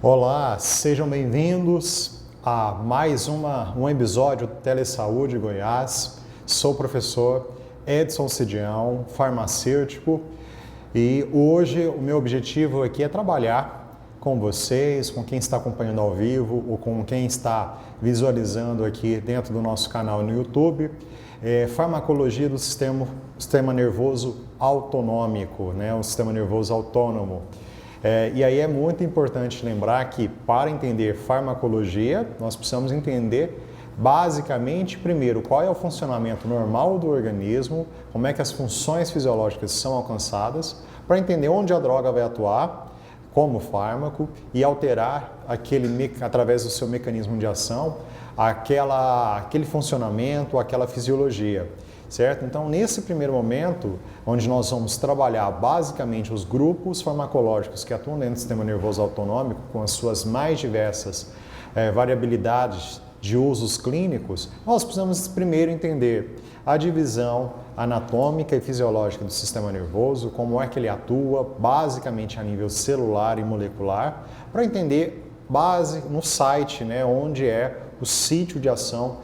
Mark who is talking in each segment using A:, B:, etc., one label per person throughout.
A: Olá, sejam bem-vindos a mais um episódio do Telesaúde Goiás. Sou o professor Edson Cidião, farmacêutico, e hoje o meu objetivo aqui é trabalhar com vocês, com quem está acompanhando ao vivo ou com quem está visualizando aqui dentro do nosso canal no YouTube, farmacologia do sistema nervoso autonômico, o sistema nervoso autônomo. E aí é muito importante lembrar que para entender farmacologia, nós precisamos entender basicamente, primeiro, qual é o funcionamento normal do organismo, como é que as funções fisiológicas são alcançadas, para entender onde a droga vai atuar como fármaco e alterar através do seu mecanismo de ação, aquele funcionamento, aquela fisiologia. Certo? Então, nesse primeiro momento, onde nós vamos trabalhar basicamente os grupos farmacológicos que atuam dentro do sistema nervoso autonômico, com as suas mais diversas variabilidades de usos clínicos, nós precisamos primeiro entender a divisão anatômica e fisiológica do sistema nervoso, como é que ele atua, basicamente a nível celular e molecular, para entender no site, onde é o sítio de ação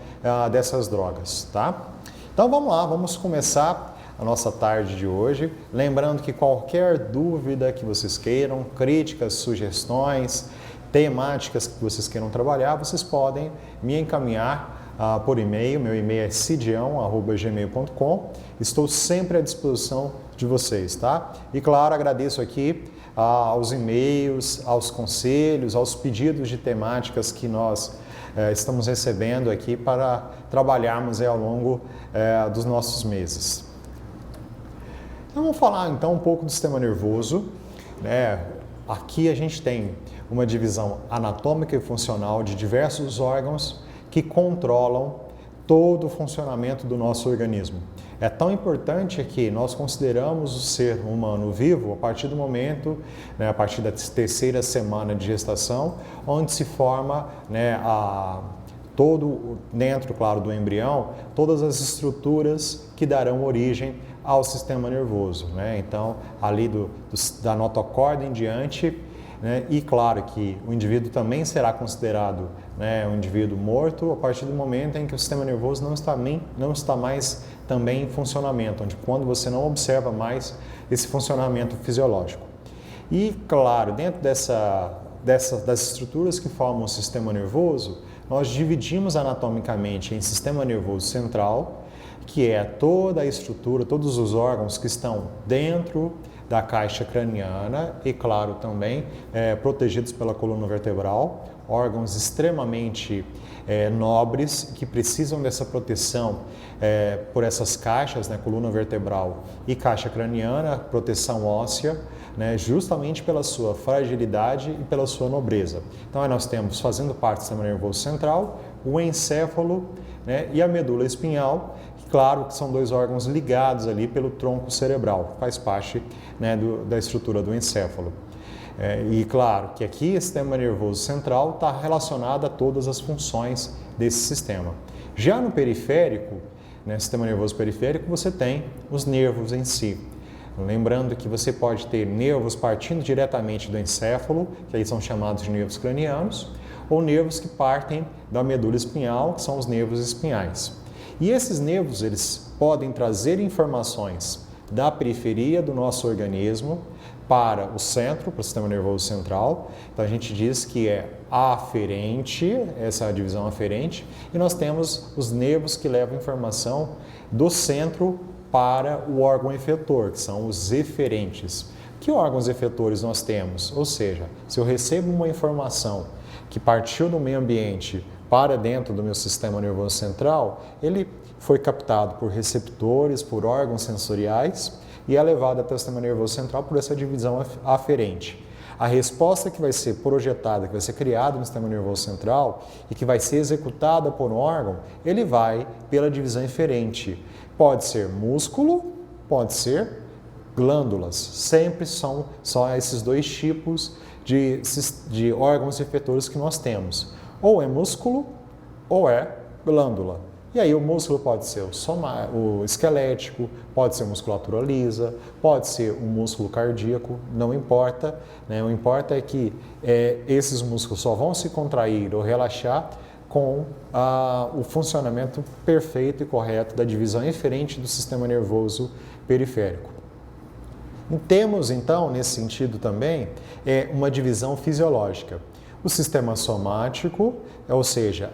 A: dessas drogas, tá? Então vamos lá, vamos começar a nossa tarde de hoje. Lembrando que qualquer dúvida que vocês queiram, críticas, sugestões, temáticas que vocês queiram trabalhar, vocês podem me encaminhar por e-mail. Meu e-mail é cidião@gmail.com. Estou sempre à disposição de vocês, tá? E claro, agradeço aqui aos e-mails, aos conselhos, aos pedidos de temáticas que nós estamos recebendo aqui para trabalharmos ao longo dos nossos meses. Então, vamos falar então um pouco do sistema nervoso. Aqui a gente tem uma divisão anatômica e funcional de diversos órgãos que controlam todo o funcionamento do nosso organismo. É tão importante que nós consideramos o ser humano vivo a partir do momento, a partir da terceira semana de gestação, onde se forma todo dentro, claro, do embrião, todas as estruturas que darão origem ao sistema nervoso. Então, ali da notocórdia em diante, e claro que o indivíduo também será considerado um indivíduo morto a partir do momento em que o sistema nervoso não está mais também em funcionamento, onde quando você não observa mais esse funcionamento fisiológico. E claro, dentro das estruturas que formam o sistema nervoso, nós dividimos anatomicamente em sistema nervoso central, que é toda a estrutura, todos os órgãos que estão dentro da caixa craniana e, claro, também protegidos pela coluna vertebral, órgãos extremamente nobres que precisam dessa proteção por essas caixas, coluna vertebral e caixa craniana, proteção óssea, justamente pela sua fragilidade e pela sua nobreza. Então, aí nós temos, fazendo parte do sistema nervoso central, o encéfalo e a medula espinhal, que, claro, que são dois órgãos ligados ali pelo tronco cerebral, faz parte da estrutura do encéfalo. E claro que aqui o sistema nervoso central está relacionado a todas as funções desse sistema. Já no periférico, sistema nervoso periférico, você tem os nervos em si. Lembrando que você pode ter nervos partindo diretamente do encéfalo, que aí são chamados de nervos cranianos, ou nervos que partem da medula espinhal, que são os nervos espinhais. E esses nervos, eles podem trazer informações da periferia do nosso organismo para o centro, para o sistema nervoso central. Então a gente diz que é aferente, essa é a divisão aferente, e nós temos os nervos que levam informação do centro para o órgão efetor, que são os eferentes. Que órgãos efetores nós temos? Ou seja, se eu recebo uma informação que partiu do meio ambiente para dentro do meu sistema nervoso central, ele foi captado por receptores, por órgãos sensoriais e é levado até o sistema nervoso central por essa divisão aferente. A resposta que vai ser projetada, que vai ser criada no sistema nervoso central e que vai ser executada por um órgão, ele vai pela divisão eferente. Pode ser músculo, pode ser glândulas. Sempre são só esses dois tipos de órgãos efetores que nós temos. Ou é músculo ou é glândula. E aí o músculo pode ser o esquelético, pode ser musculatura lisa, pode ser um músculo cardíaco, não importa, né? O que importa é que esses músculos só vão se contrair ou relaxar com o funcionamento perfeito e correto da divisão eferente do sistema nervoso periférico. Temos, então, nesse sentido também, uma divisão fisiológica. O sistema somático, ou seja,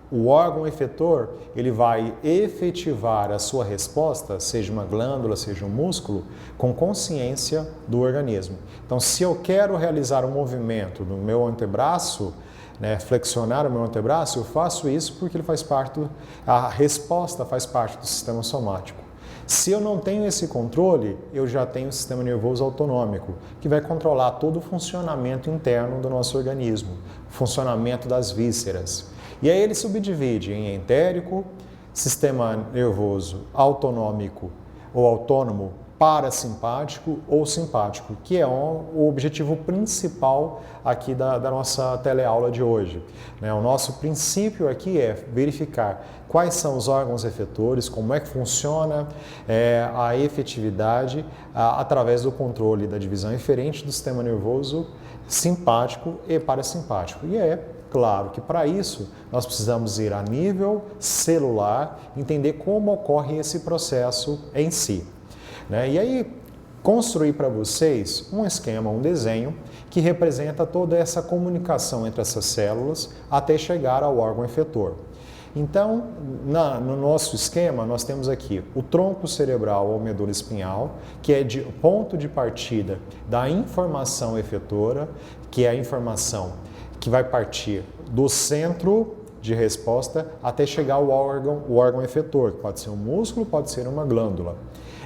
A: o órgão efetor, ele vai efetivar a sua resposta, seja uma glândula, seja um músculo, com consciência do organismo. Então, se eu quero realizar um movimento no meu antebraço, né, flexionar o meu antebraço, eu faço isso porque ele faz parte, a resposta faz parte do sistema somático. Se eu não tenho esse controle, eu já tenho o sistema nervoso autonômico, que vai controlar todo o funcionamento interno do nosso organismo, o funcionamento das vísceras. E aí ele subdivide em entérico, sistema nervoso autonômico ou autônomo, parasimpático ou simpático, que é o objetivo principal aqui da nossa teleaula de hoje. O nosso princípio aqui é verificar quais são os órgãos efetores, como é que funciona a efetividade através do controle da divisão eferente do sistema nervoso simpático e parasimpático. E claro que para isso nós precisamos ir a nível celular, entender como ocorre esse processo em si. E aí, construir para vocês um esquema, um desenho que representa toda essa comunicação entre essas células até chegar ao órgão efetor. Então, no nosso esquema, nós temos aqui o tronco cerebral ou medula espinhal, que é de ponto de partida da informação efetora, que é a informação que vai partir do centro de resposta até chegar ao órgão efetor, que pode ser um músculo, pode ser uma glândula.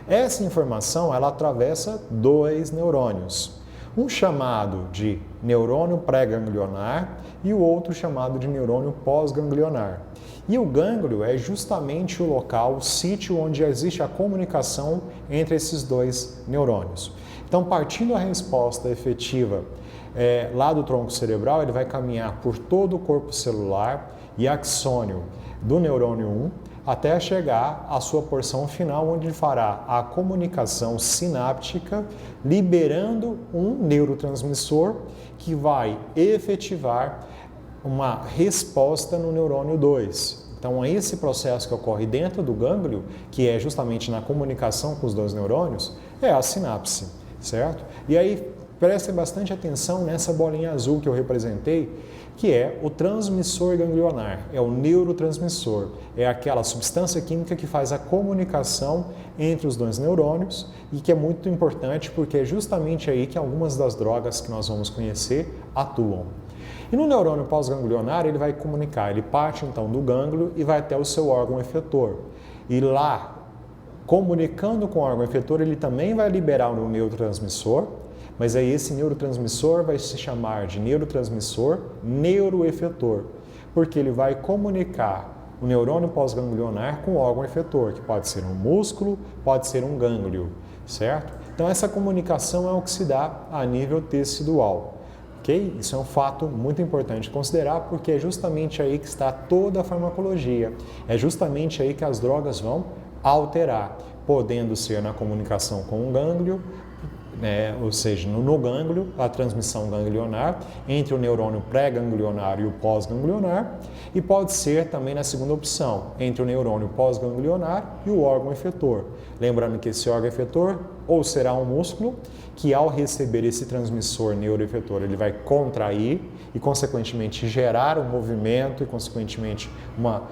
A: Essa informação, ela atravessa dois neurônios, um chamado de neurônio pré-ganglionar e o outro chamado de neurônio pós-ganglionar. E o gânglio é justamente o local, o sítio onde existe a comunicação entre esses dois neurônios. Então, partindo da resposta efetiva lá do tronco cerebral, ele vai caminhar por todo o corpo celular e axônio do neurônio 1, até chegar à sua porção final, onde ele fará a comunicação sináptica, liberando um neurotransmissor que vai efetivar uma resposta no neurônio 2. Então, esse processo que ocorre dentro do gânglio, que é justamente na comunicação com os dois neurônios, é a sinapse, certo? E aí, prestem bastante atenção nessa bolinha azul que eu representei, que é o transmissor ganglionar, é o neurotransmissor, é aquela substância química que faz a comunicação entre os dois neurônios e que é muito importante porque é justamente aí que algumas das drogas que nós vamos conhecer atuam. E no neurônio pós-ganglionar ele vai comunicar, ele parte então do gânglio e vai até o seu órgão efetor. E lá, comunicando com o órgão efetor, ele também vai liberar o neurotransmissor, mas aí esse neurotransmissor vai se chamar de neurotransmissor neuroefetor, porque ele vai comunicar o neurônio pós-ganglionar com o órgão efetor, que pode ser um músculo, pode ser um gânglio, certo? Então essa comunicação é o que se dá a nível tecidual, ok? Isso é um fato muito importante de considerar, porque é justamente aí que está toda a farmacologia, é justamente aí que as drogas vão alterar, podendo ser na comunicação com o gânglio, ou seja, no gânglio, a transmissão ganglionar entre o neurônio pré-ganglionar e o pós-ganglionar, e pode ser também na segunda opção, entre o neurônio pós-ganglionar e o órgão efetor. Lembrando que esse órgão efetor ou será um músculo que ao receber esse transmissor neuroefetor ele vai contrair e consequentemente gerar um movimento e consequentemente uma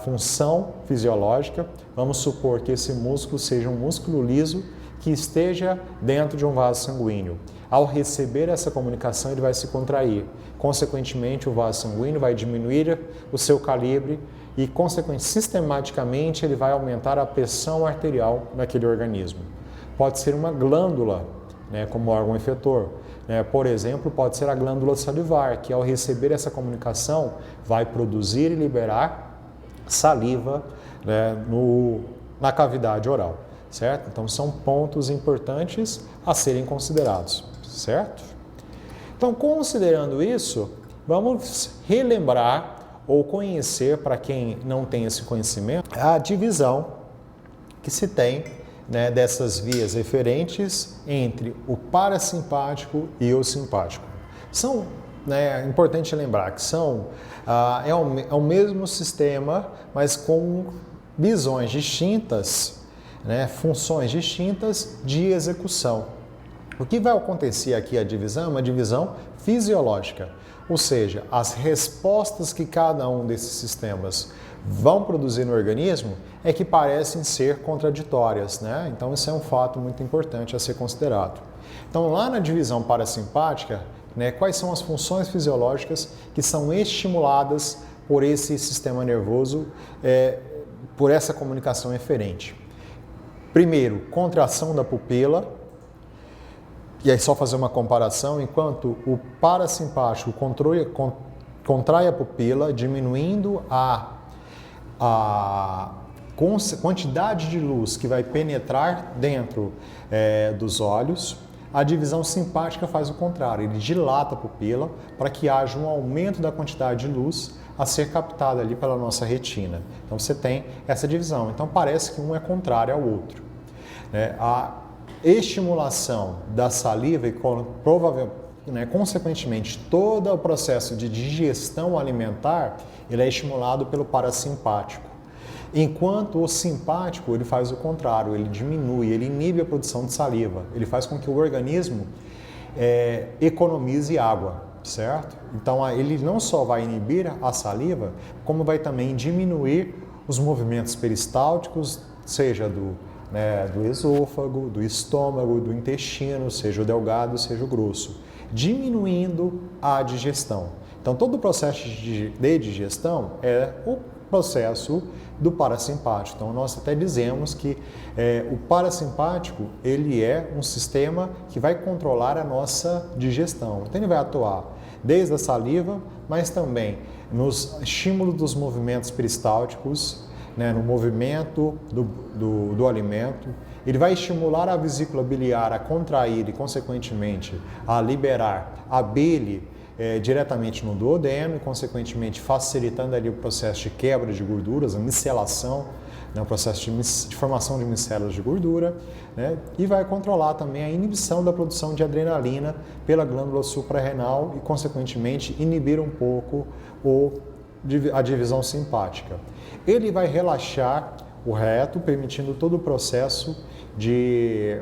A: função fisiológica. Vamos supor que esse músculo seja um músculo liso que esteja dentro de um vaso sanguíneo. Ao receber essa comunicação, ele vai se contrair. Consequentemente, o vaso sanguíneo vai diminuir o seu calibre e, consequentemente, sistematicamente, ele vai aumentar a pressão arterial naquele organismo. Pode ser uma glândula, como órgão efetor. Por exemplo, pode ser a glândula salivar, que ao receber essa comunicação, vai produzir e liberar saliva na cavidade oral. Certo? Então, são pontos importantes a serem considerados, certo? Então, considerando isso, vamos relembrar ou conhecer, para quem não tem esse conhecimento, a divisão que se tem, né, dessas vias referentes entre o parasimpático e o simpático. São, né, é importante lembrar que é o mesmo sistema, mas com visões distintas, né, funções distintas de execução. O que vai acontecer aqui, a divisão, é uma divisão fisiológica, ou seja, as respostas que cada um desses sistemas vão produzir no organismo é que parecem ser contraditórias, né? Então isso é um fato muito importante a ser considerado. Então lá na divisão parasimpática, né, quais são as funções fisiológicas que são estimuladas por esse sistema nervoso, por essa comunicação eferente? Primeiro, contração da pupila. E aí só fazer uma comparação, enquanto o parasimpático contrai a pupila, diminuindo a quantidade de luz que vai penetrar dentro dos olhos, a divisão simpática faz o contrário, ele dilata a pupila para que haja um aumento da quantidade de luz a ser captada ali pela nossa retina. Então você tem essa divisão, então parece que um é contrário ao outro. A estimulação da saliva e provavelmente, consequentemente, todo o processo de digestão alimentar, ele é estimulado pelo parasimpático. Enquanto o simpático, ele faz o contrário, ele diminui, ele inibe a produção de saliva, ele faz com que o organismo economize água, certo? Então, ele não só vai inibir a saliva, como vai também diminuir os movimentos peristálticos, seja do esôfago, do estômago, do intestino, seja o delgado, seja o grosso, diminuindo a digestão. Então, todo o processo de digestão é o processo do parasimpático. Então, nós até dizemos que o parasimpático, ele é um sistema que vai controlar a nossa digestão. Então, ele vai atuar desde a saliva, mas também nos estímulos dos movimentos peristálticos, no movimento do alimento. Ele vai estimular a vesícula biliar a contrair e, consequentemente, a liberar a bile diretamente no duodeno e, consequentemente, facilitando ali o processo de quebra de gorduras, a micelação, o processo de formação de micelas de gordura, e vai controlar também a inibição da produção de adrenalina pela glândula suprarrenal e, consequentemente, inibir um pouco a divisão simpática. Ele vai relaxar o reto, permitindo todo o processo de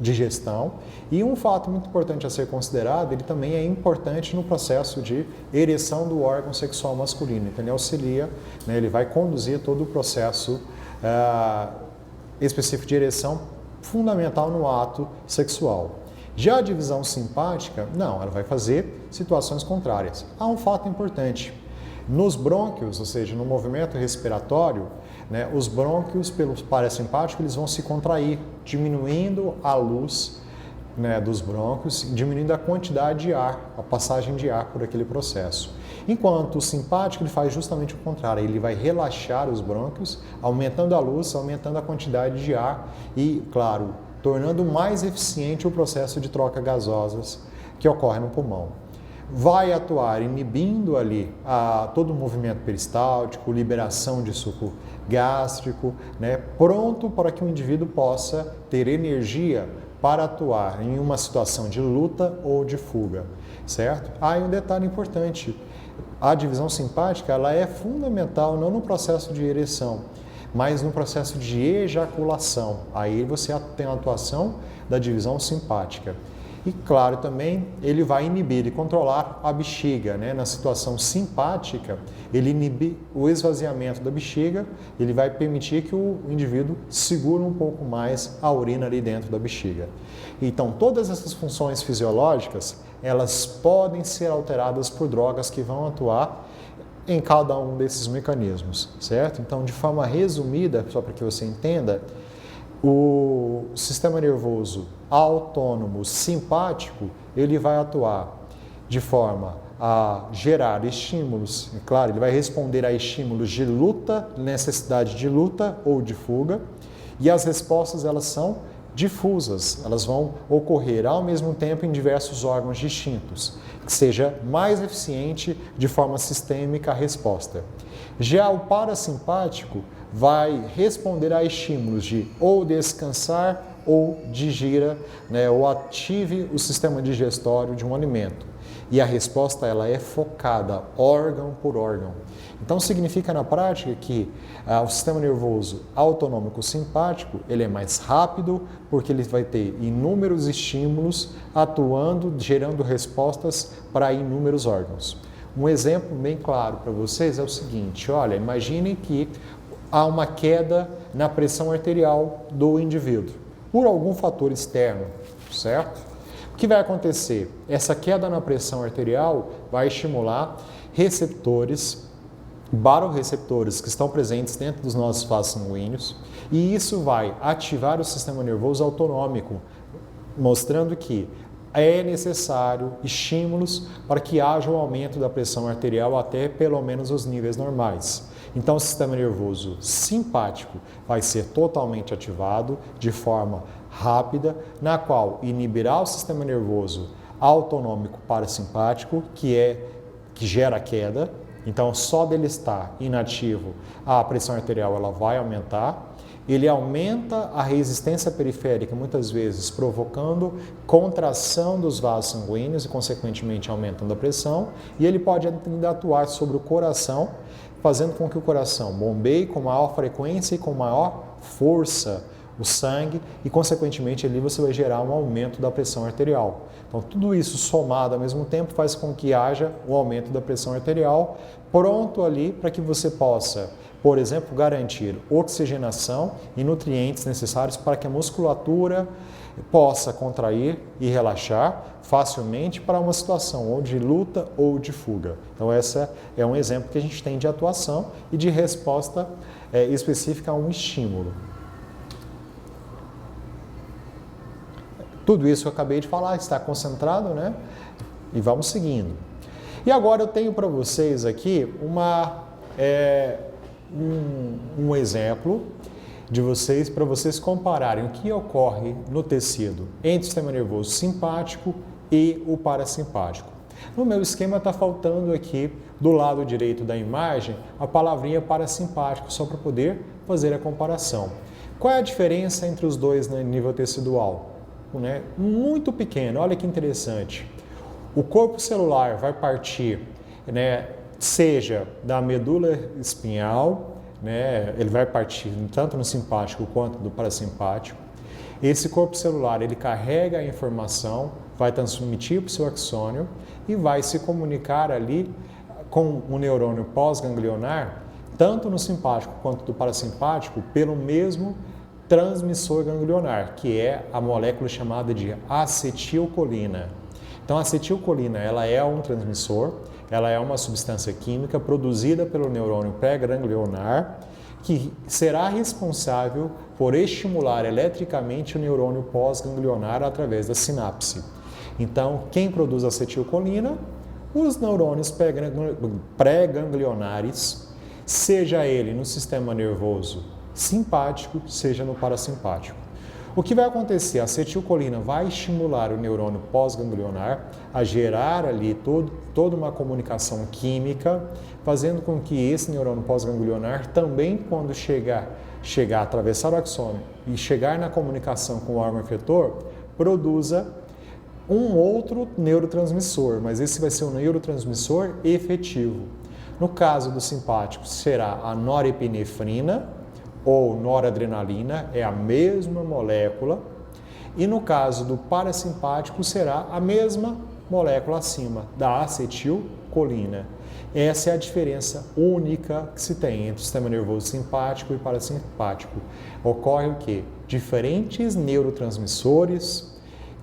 A: digestão. E um fato muito importante a ser considerado, ele também é importante no processo de ereção do órgão sexual masculino. Então ele auxilia, ele vai conduzir todo o processo específico de ereção, fundamental no ato sexual. Já a divisão simpática, não, ela vai fazer situações contrárias. Há um fato importante. Nos brônquios, ou seja, no movimento respiratório, os brônquios, pelo parasimpático, eles vão se contrair, diminuindo a luz dos brônquios, diminuindo a quantidade de ar, a passagem de ar por aquele processo. Enquanto o simpático, ele faz justamente o contrário, ele vai relaxar os brônquios, aumentando a luz, aumentando a quantidade de ar e, claro, tornando mais eficiente o processo de troca gasosas que ocorre no pulmão. Vai atuar inibindo ali todo o movimento peristáltico, liberação de suco gástrico, pronto para que o indivíduo possa ter energia para atuar em uma situação de luta ou de fuga, certo? E um detalhe importante, a divisão simpática ela é fundamental não no processo de ereção, mas no processo de ejaculação. Aí você tem a atuação da divisão simpática. E, claro, também ele vai inibir e controlar a bexiga, Na situação simpática, ele inibe o esvaziamento da bexiga, ele vai permitir que o indivíduo segure um pouco mais a urina ali dentro da bexiga. Então, todas essas funções fisiológicas, elas podem ser alteradas por drogas que vão atuar em cada um desses mecanismos, certo? Então, de forma resumida, só para que você entenda, o sistema nervoso autônomo simpático, ele vai atuar de forma a gerar estímulos, claro, ele vai responder a estímulos de luta, necessidade de luta ou de fuga, e as respostas elas são difusas, elas vão ocorrer ao mesmo tempo em diversos órgãos distintos, que seja mais eficiente de forma sistêmica a resposta. Já o parasimpático vai responder a estímulos de ou descansar ou digira, ou ative o sistema digestório de um alimento. E a resposta ela é focada órgão por órgão. Então significa na prática que o sistema nervoso autonômico simpático ele é mais rápido porque ele vai ter inúmeros estímulos atuando, gerando respostas para inúmeros órgãos. Um exemplo bem claro para vocês é o seguinte, olha, imaginem que há uma queda na pressão arterial do indivíduo por algum fator externo, certo? O que vai acontecer? Essa queda na pressão arterial vai estimular receptores, baroreceptores que estão presentes dentro dos nossos vasos sanguíneos e isso vai ativar o sistema nervoso autonômico, mostrando que é necessário estímulos para que haja um aumento da pressão arterial até pelo menos os níveis normais. Então o sistema nervoso simpático vai ser totalmente ativado de forma rápida, na qual inibirá o sistema nervoso autonômico parasimpático, que gera queda. Então só dele estar inativo, a pressão arterial ela vai aumentar. Ele aumenta a resistência periférica, muitas vezes provocando contração dos vasos sanguíneos e, consequentemente, aumentando a pressão. E ele pode ainda atuar sobre o coração, fazendo com que o coração bombeie com maior frequência e com maior força o sangue e, consequentemente, ali você vai gerar um aumento da pressão arterial. Então, tudo isso somado ao mesmo tempo faz com que haja um aumento da pressão arterial, pronto ali para que você possa, por exemplo, garantir oxigenação e nutrientes necessários para que a musculatura possa contrair e relaxar facilmente para uma situação ou de luta ou de fuga. Então, esse é um exemplo que a gente tem de atuação e de resposta específica a um estímulo. Tudo isso que eu acabei de falar está concentrado, né? E vamos seguindo. E agora eu tenho para vocês aqui um exemplo de vocês, para vocês compararem o que ocorre no tecido entre o sistema nervoso simpático e o parasimpático. No meu esquema está faltando aqui, do lado direito da imagem, a palavrinha parasimpático, só para poder fazer a comparação. Qual é a diferença entre os dois no nível tecidual? Muito pequeno, olha que interessante. O corpo celular vai partir, seja da medula espinhal, ele vai partir tanto no simpático quanto do parasimpático. Esse corpo celular ele carrega a informação, vai transmitir para o seu axônio e vai se comunicar ali com o neurônio pós-ganglionar, tanto no simpático quanto do parasimpático, pelo mesmo transmissor ganglionar, que é a molécula chamada de acetilcolina. Então, a acetilcolina ela é um transmissor, ela é uma substância química produzida pelo neurônio pré-ganglionar, que será responsável por estimular eletricamente o neurônio pós-ganglionar através da sinapse. Então, quem produz acetilcolina? Os neurônios pré-ganglionares, seja ele no sistema nervoso simpático, seja no parasimpático. O que vai acontecer? A acetilcolina vai estimular o neurônio pós-ganglionar a gerar ali toda uma comunicação química, fazendo com que esse neurônio pós-ganglionar também, quando chegar a atravessar o axônio e chegar na comunicação com o órgão efetor, produza um outro neurotransmissor, mas esse vai ser um neurotransmissor efetivo. No caso do simpático, será a norepinefrina, ou noradrenalina, é a mesma molécula, e no caso do parasimpático será a mesma molécula acima, da acetilcolina. Essa é a diferença única que se tem entre o sistema nervoso simpático e parasimpático. Ocorre o quê? Diferentes neurotransmissores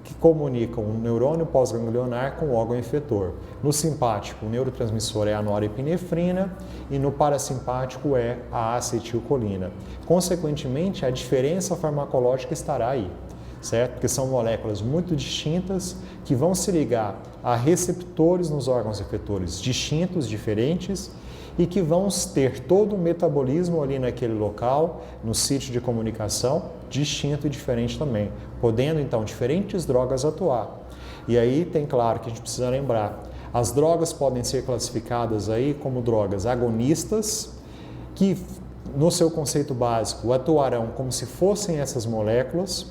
A: que comunicam o neurônio pós-ganglionar com o órgão efetor. No simpático, o neurotransmissor é a norepinefrina e no parasimpático é a acetilcolina. Consequentemente, a diferença farmacológica estará aí, certo? Porque são moléculas muito distintas que vão se ligar a receptores nos órgãos efetores distintos, diferentes, e que vão ter todo o metabolismo ali naquele local, no sítio de comunicação, distinto e diferente também, podendo então diferentes drogas atuar. E aí tem claro que a gente precisa lembrar, as drogas podem ser classificadas aí como drogas agonistas, que no seu conceito básico atuarão como se fossem essas moléculas.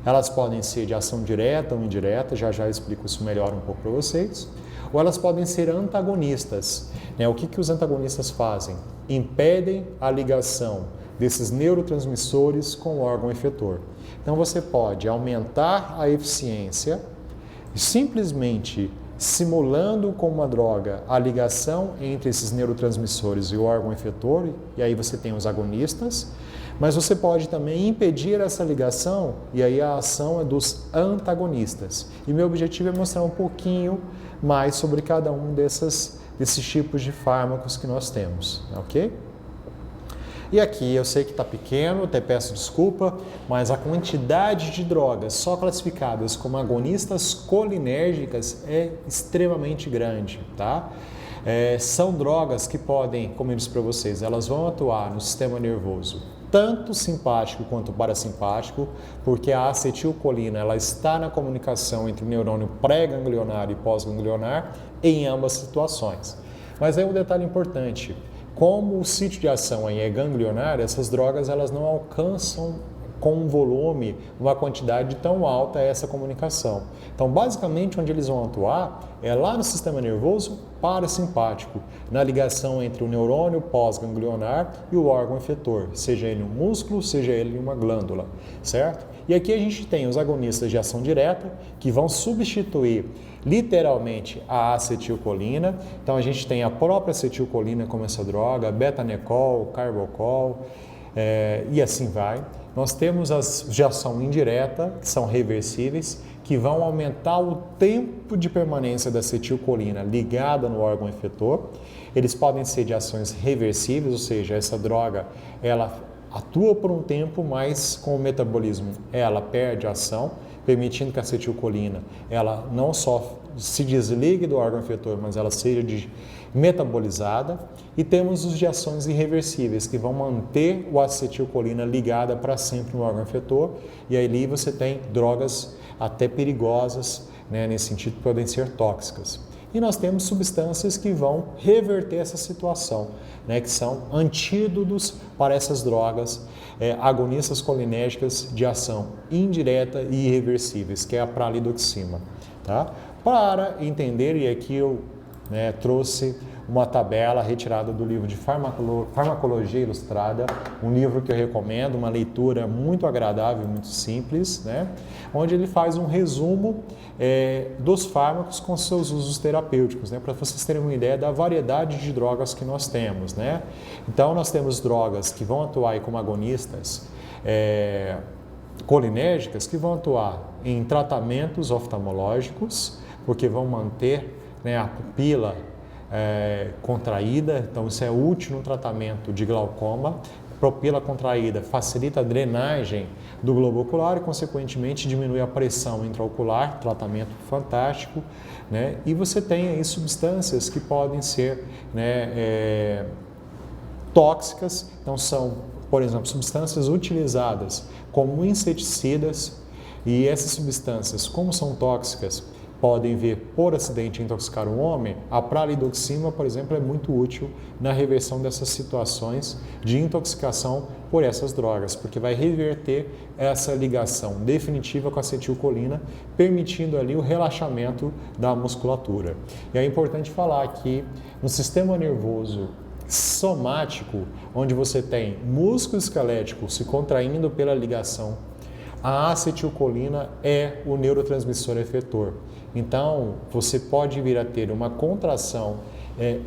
A: Elas podem ser de ação direta ou indireta, já já explico isso melhor um pouco para vocês. Ou elas podem ser antagonistas. O que os antagonistas fazem? Impedem a ligação desses neurotransmissores com o órgão efetor. Então você pode aumentar a eficiência simplesmente simulando com uma droga a ligação entre esses neurotransmissores e o órgão efetor, e aí você tem os agonistas, mas você pode também impedir essa ligação, e aí a ação é dos antagonistas. E meu objetivo é mostrar um pouquinho mais sobre cada um desses tipos de fármacos que nós temos, ok? E aqui eu sei que está pequeno, até peço desculpa, mas a quantidade de drogas só classificadas como agonistas colinérgicas é extremamente grande, tá? São drogas que podem, como eu disse para vocês, elas vão atuar no sistema nervoso tanto simpático quanto parasimpático, porque a acetilcolina ela está na comunicação entre o neurônio pré-ganglionar e pós-ganglionar em ambas situações. Mas aí um detalhe importante, como o sítio de ação aí é ganglionar, essas drogas elas não alcançam com um volume, uma quantidade tão alta essa comunicação. Então, basicamente, onde eles vão atuar é lá no sistema nervoso parasimpático, na ligação entre o neurônio pós-ganglionar e o órgão efetor, seja ele um músculo, seja ele uma glândula, certo? E aqui a gente tem os agonistas de ação direta, que vão substituir literalmente a acetilcolina. Então, a gente tem a própria acetilcolina como essa droga, betanecol, carbocol, e assim vai. Nós temos as de ação indireta, que são reversíveis, que vão aumentar o tempo de permanência da acetilcolina ligada no órgão efetor. Eles podem ser de ações reversíveis, ou seja, essa droga ela atua por um tempo, mas com o metabolismo ela perde a ação, permitindo que a acetilcolina ela não só se desligue do órgão efetor, mas ela seja metabolizada. E temos os de ações irreversíveis, que vão manter a acetilcolina ligada para sempre no órgão efetor, e aí você tem drogas até perigosas, nesse sentido, podem ser tóxicas. E nós temos substâncias que vão reverter essa situação, que são antídotos para essas drogas, agonistas colinérgicas de ação indireta e irreversíveis, que é a pralidoxima. Tá? Para entender, e aqui eu trouxe uma tabela retirada do livro de Farmacologia Ilustrada, um livro que eu recomendo, uma leitura muito agradável, muito simples, onde ele faz um resumo dos fármacos com seus usos terapêuticos, para vocês terem uma ideia da variedade de drogas que nós temos. Então, nós temos drogas que vão atuar como agonistas colinérgicas, que vão atuar em tratamentos oftalmológicos, porque vão manter a pupila contraída, então isso é útil no tratamento de glaucoma. Pupila contraída facilita a drenagem do globo ocular e, consequentemente, diminui a pressão intraocular, tratamento fantástico, E você tem aí substâncias que podem ser tóxicas, então são, por exemplo, substâncias utilizadas como inseticidas, e essas substâncias, como são tóxicas, podem vir por acidente intoxicar um homem. A pralidoxima, por exemplo, é muito útil na reversão dessas situações de intoxicação por essas drogas, porque vai reverter essa ligação definitiva com a acetilcolina, permitindo ali o relaxamento da musculatura. E é importante falar que no sistema nervoso somático, onde você tem músculo esquelético se contraindo pela ligação, a acetilcolina é o neurotransmissor efetor. Então, você pode vir a ter uma contração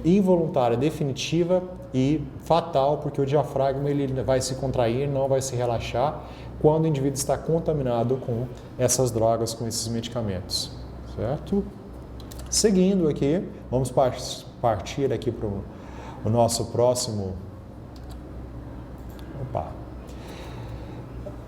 A: involuntária definitiva e fatal, porque o diafragma ele vai se contrair, não vai se relaxar, quando o indivíduo está contaminado com essas drogas, com esses medicamentos, certo? Seguindo aqui, vamos partir aqui para o nosso próximo...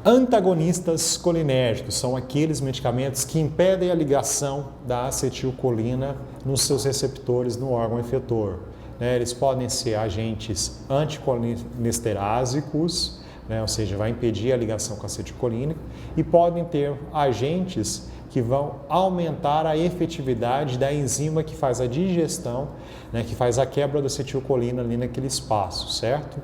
A: Antagonistas colinérgicos são aqueles medicamentos que impedem a ligação da acetilcolina nos seus receptores no órgão efetor. Eles podem ser agentes anticolinesterásicos, né? Ou seja, vai impedir a ligação com a acetilcolina, e podem ter agentes que vão aumentar a efetividade da enzima que faz a digestão, né, que faz a quebra da acetilcolina ali naquele espaço, certo?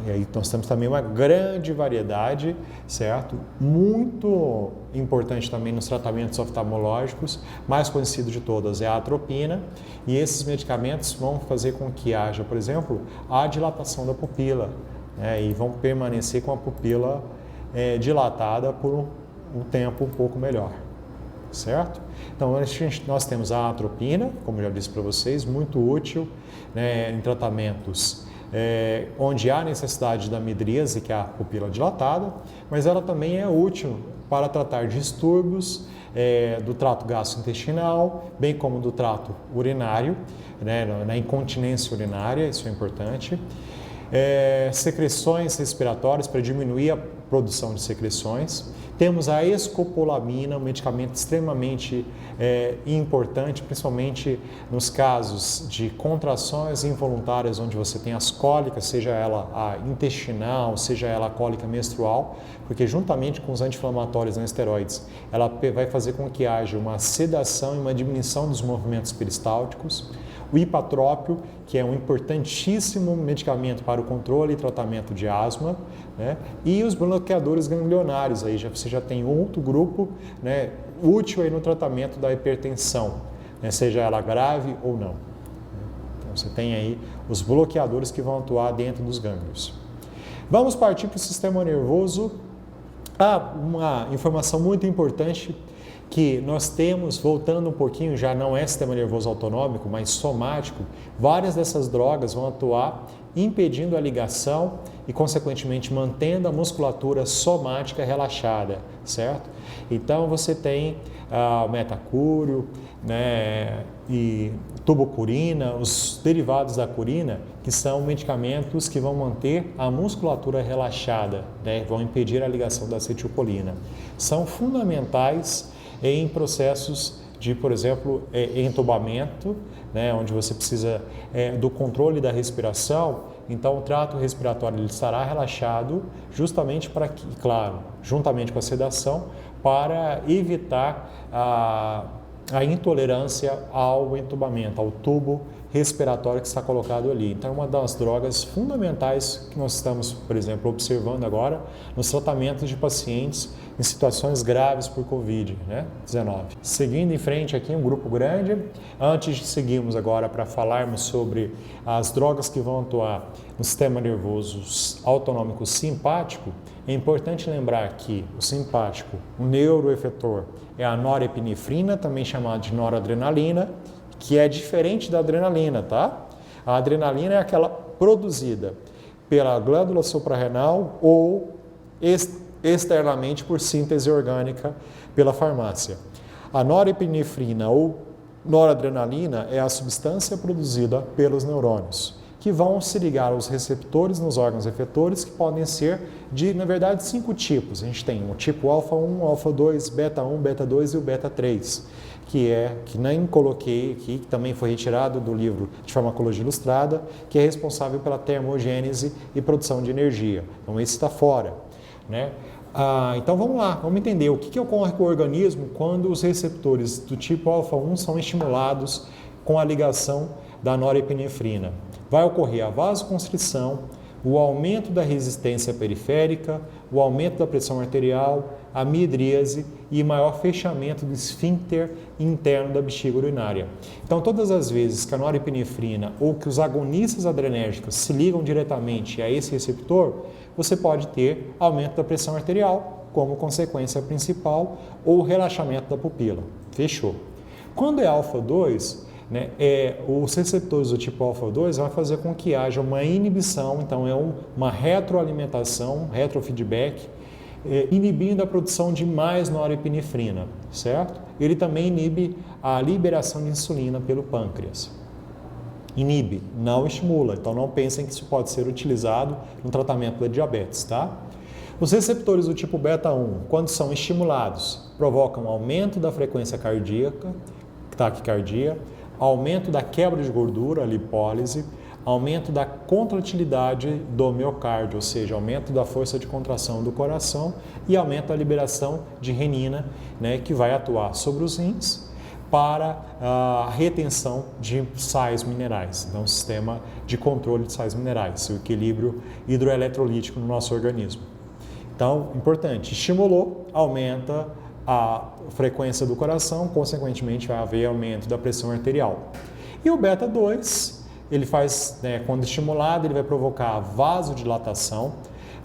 A: E aí nós temos também uma grande variedade, certo? Muito importante também nos tratamentos oftalmológicos, mais conhecido de todas é a atropina, e esses medicamentos vão fazer com que haja, por exemplo, a dilatação da pupila, né, e vão permanecer com a pupila dilatada por um tempo um pouco melhor. Certo? Então, nós temos a atropina, como já disse para vocês, muito útil, né, em tratamentos onde há necessidade da midríase, que é a pupila dilatada, mas ela também é útil para tratar distúrbios do trato gastrointestinal, bem como do trato urinário, né, na incontinência urinária, isso é importante. Secreções respiratórias para diminuir a produção de secreções. Temos a escopolamina, um medicamento extremamente importante, principalmente nos casos de contrações involuntárias, onde você tem as cólicas, seja ela a intestinal, seja ela a cólica menstrual, porque juntamente com os anti-inflamatórios não esteroides, ela vai fazer com que haja uma sedação e uma diminuição dos movimentos peristálticos. O hipatrópio, que é um importantíssimo medicamento para o controle e tratamento de asma, né? E os bloqueadores ganglionários, aí você já tem outro grupo, né, útil aí no tratamento da hipertensão, né, seja ela grave ou não. Então você tem aí os bloqueadores que vão atuar dentro dos gânglios. Vamos partir para o sistema nervoso. Uma informação muito importante que nós temos, voltando um pouquinho, já não é sistema nervoso autonômico, mas somático, várias dessas drogas vão atuar impedindo a ligação e, consequentemente, mantendo a musculatura somática relaxada, certo? Então, você tem o metacúrio, né, e tubocurina, os derivados da curina, que são medicamentos que vão manter a musculatura relaxada, né, vão impedir a ligação da acetilcolina. São fundamentais em processos de, por exemplo, entubamento, né, onde você precisa do controle da respiração. Então, o trato respiratório ele estará relaxado justamente para que, claro, juntamente com a sedação, para evitar a intolerância ao entubamento, ao tubo respiratório que está colocado ali. Então, é uma das drogas fundamentais que nós estamos, por exemplo, observando agora nos tratamentos de pacientes em situações graves por Covid-19. Seguindo em frente aqui, um grupo grande. Antes de seguirmos agora para falarmos sobre as drogas que vão atuar no sistema nervoso autonômico simpático, é importante lembrar que o simpático, o neuroefetor, é a norepinefrina, também chamada de noradrenalina, que é diferente da adrenalina, tá? A adrenalina é aquela produzida pela glândula suprarrenal ou externamente por síntese orgânica pela farmácia. A norepinefrina ou noradrenalina é a substância produzida pelos neurônios, que vão se ligar aos receptores nos órgãos efetores, que podem ser de, na verdade, 5 tipos. A gente tem o tipo alfa 1, alfa 2, beta 1, beta 2 e o beta 3, que nem coloquei aqui, que também foi retirado do livro de farmacologia ilustrada, que é responsável pela termogênese e produção de energia. Então esse está fora, né? Então vamos lá, vamos entender o que ocorre com o organismo quando os receptores do tipo alfa 1 são estimulados com a ligação da norepinefrina. Vai ocorrer a vasoconstrição, o aumento da resistência periférica, o aumento da pressão arterial, a midríase e maior fechamento do esfíncter interno da bexiga urinária. Então, todas as vezes que a norepinefrina ou que os agonistas adrenérgicos se ligam diretamente a esse receptor, você pode ter aumento da pressão arterial como consequência principal ou relaxamento da pupila. Fechou. Quando é alfa 2, né, os receptores do tipo alfa 2 vão fazer com que haja uma inibição, então é uma retroalimentação, retrofeedback, inibindo a produção de mais norepinefrina, certo? Ele também inibe a liberação de insulina pelo pâncreas. Inibe, não estimula, então não pensem que isso pode ser utilizado no tratamento da diabetes, tá? Os receptores do tipo beta 1, quando são estimulados, provocam aumento da frequência cardíaca, taquicardia, aumento da quebra de gordura, a lipólise, aumento da contratilidade do miocárdio, ou seja, aumento da força de contração do coração e aumento da liberação de renina, né, que vai atuar sobre os rins para a retenção de sais minerais, então sistema de controle de sais minerais, o equilíbrio hidroeletrolítico no nosso organismo. Então, importante, estimulou, aumenta a frequência do coração, consequentemente vai haver aumento da pressão arterial. E o beta 2, ele faz, né, quando estimulado, ele vai provocar vasodilatação,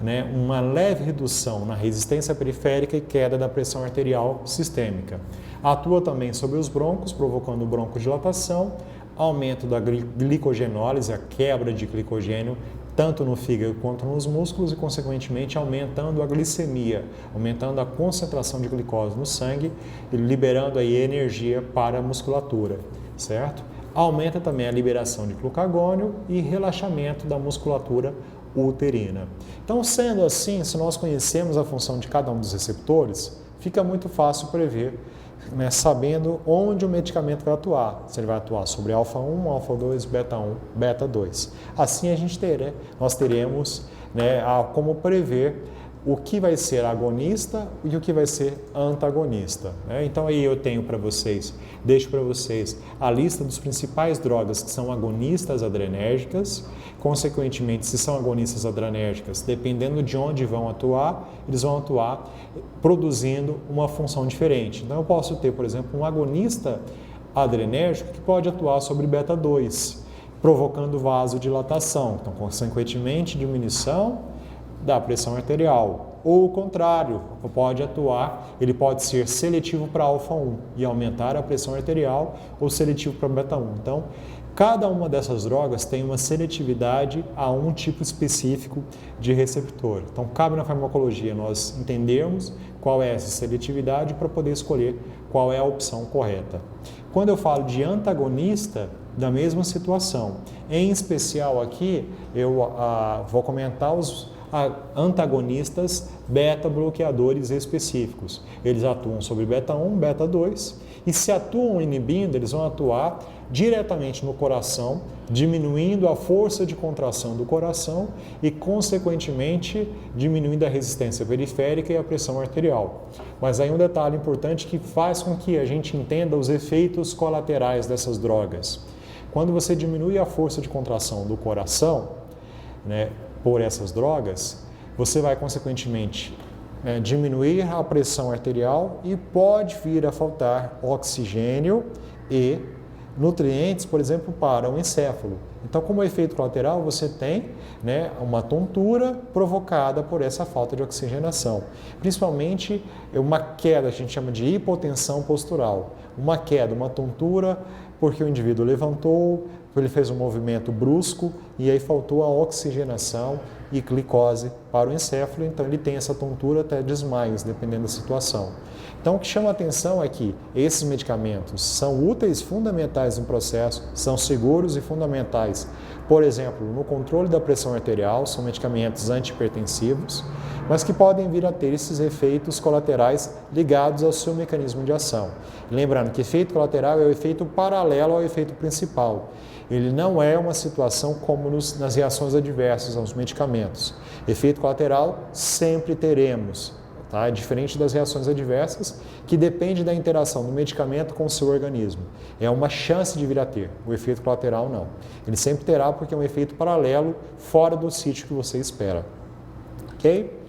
A: né, uma leve redução na resistência periférica e queda da pressão arterial sistêmica. Atua também sobre os brônquios, provocando broncodilatação, aumento da glicogenólise, a quebra de glicogênio, tanto no fígado quanto nos músculos e, consequentemente, aumentando a glicemia, aumentando a concentração de glicose no sangue e liberando aí energia para a musculatura, certo? Aumenta também a liberação de glucagônio e relaxamento da musculatura uterina. Então, sendo assim, se nós conhecemos a função de cada um dos receptores, fica muito fácil prever, né, sabendo onde o medicamento vai atuar. Se ele vai atuar sobre alfa-1, alfa-2, beta-1, beta-2. Assim nós teremos, né, como prever o que vai ser agonista e o que vai ser antagonista, né? Então aí eu tenho para vocês, deixo para vocês a lista dos principais drogas que são agonistas adrenérgicas. Consequentemente, se são agonistas adrenérgicas, dependendo de onde vão atuar, eles vão atuar produzindo uma função diferente. Então eu posso ter, por exemplo, um agonista adrenérgico que pode atuar sobre beta-2, provocando vasodilatação, então consequentemente diminuição da pressão arterial, ou o contrário, ele pode ser seletivo para alfa-1 e aumentar a pressão arterial, ou seletivo para beta-1. Então, cada uma dessas drogas tem uma seletividade a um tipo específico de receptor. Então, cabe na farmacologia nós entendermos qual é essa seletividade para poder escolher qual é a opção correta. Quando eu falo de antagonista, da mesma situação. Em especial aqui, eu vou comentar os antagonistas beta-bloqueadores específicos. Eles atuam sobre beta-1, beta-2 e se atuam inibindo, eles vão atuar diretamente no coração, diminuindo a força de contração do coração e, consequentemente, diminuindo a resistência periférica e a pressão arterial. Mas aí um detalhe importante que faz com que a gente entenda os efeitos colaterais dessas drogas. Quando você diminui a força de contração do coração, né, por essas drogas, você vai, consequentemente, diminuir a pressão arterial e pode vir a faltar oxigênio e nutrientes, por exemplo, para o encéfalo. Então, como efeito colateral, você tem, né, uma tontura provocada por essa falta de oxigenação. Principalmente uma queda, a gente chama de hipotensão postural. Uma queda, uma tontura, porque o indivíduo levantou, ele fez um movimento brusco e aí faltou a oxigenação e glicose para o encéfalo, então ele tem essa tontura até desmaios, dependendo da situação. Então o que chama a atenção é que esses medicamentos são úteis, fundamentais no processo, são seguros e fundamentais. Por exemplo, no controle da pressão arterial, são medicamentos antihipertensivos, mas que podem vir a ter esses efeitos colaterais ligados ao seu mecanismo de ação. Lembrando que efeito colateral é o efeito paralelo ao efeito principal. Ele não é uma situação como nas reações adversas aos medicamentos. Efeito colateral sempre teremos, tá? É diferente das reações adversas, que depende da interação do medicamento com o seu organismo. É uma chance de vir a ter. O efeito colateral não. Ele sempre terá porque é um efeito paralelo fora do sítio que você espera. Ok?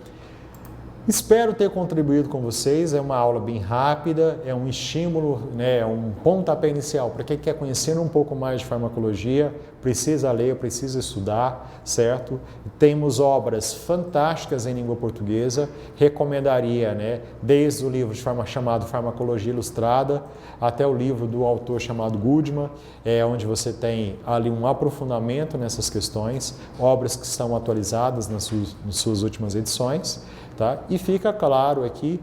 A: Espero ter contribuído com vocês, é uma aula bem rápida, é um estímulo, né, é um pontapé inicial para quem quer conhecer um pouco mais de farmacologia, precisa ler, precisa estudar, certo? Temos obras fantásticas em língua portuguesa, recomendaria, né, desde o livro chamado Farmacologia Ilustrada, até o livro do autor chamado Goodman, onde você tem ali um aprofundamento nessas questões, obras que estão atualizadas nas suas últimas edições. Tá? E fica claro aqui,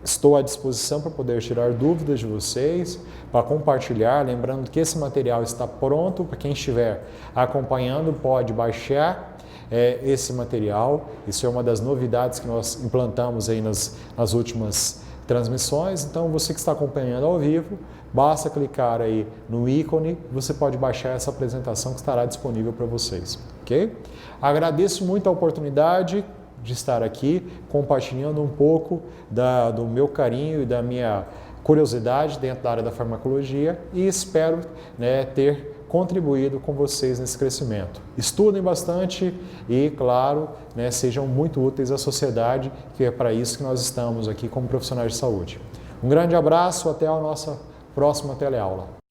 A: estou à disposição para poder tirar dúvidas de vocês, para compartilhar, lembrando que esse material está pronto, para quem estiver acompanhando pode baixar esse material. Isso é uma das novidades que nós implantamos aí nas últimas transmissões. Então, você que está acompanhando ao vivo, basta clicar aí no ícone, você pode baixar essa apresentação que estará disponível para vocês, ok? Agradeço muito a oportunidade de estar aqui compartilhando um pouco do meu carinho e da minha curiosidade dentro da área da farmacologia e espero, né, ter contribuído com vocês nesse crescimento. Estudem bastante e, claro, né, sejam muito úteis à sociedade, que é para isso que nós estamos aqui como profissionais de saúde. Um grande abraço, até a nossa próxima teleaula.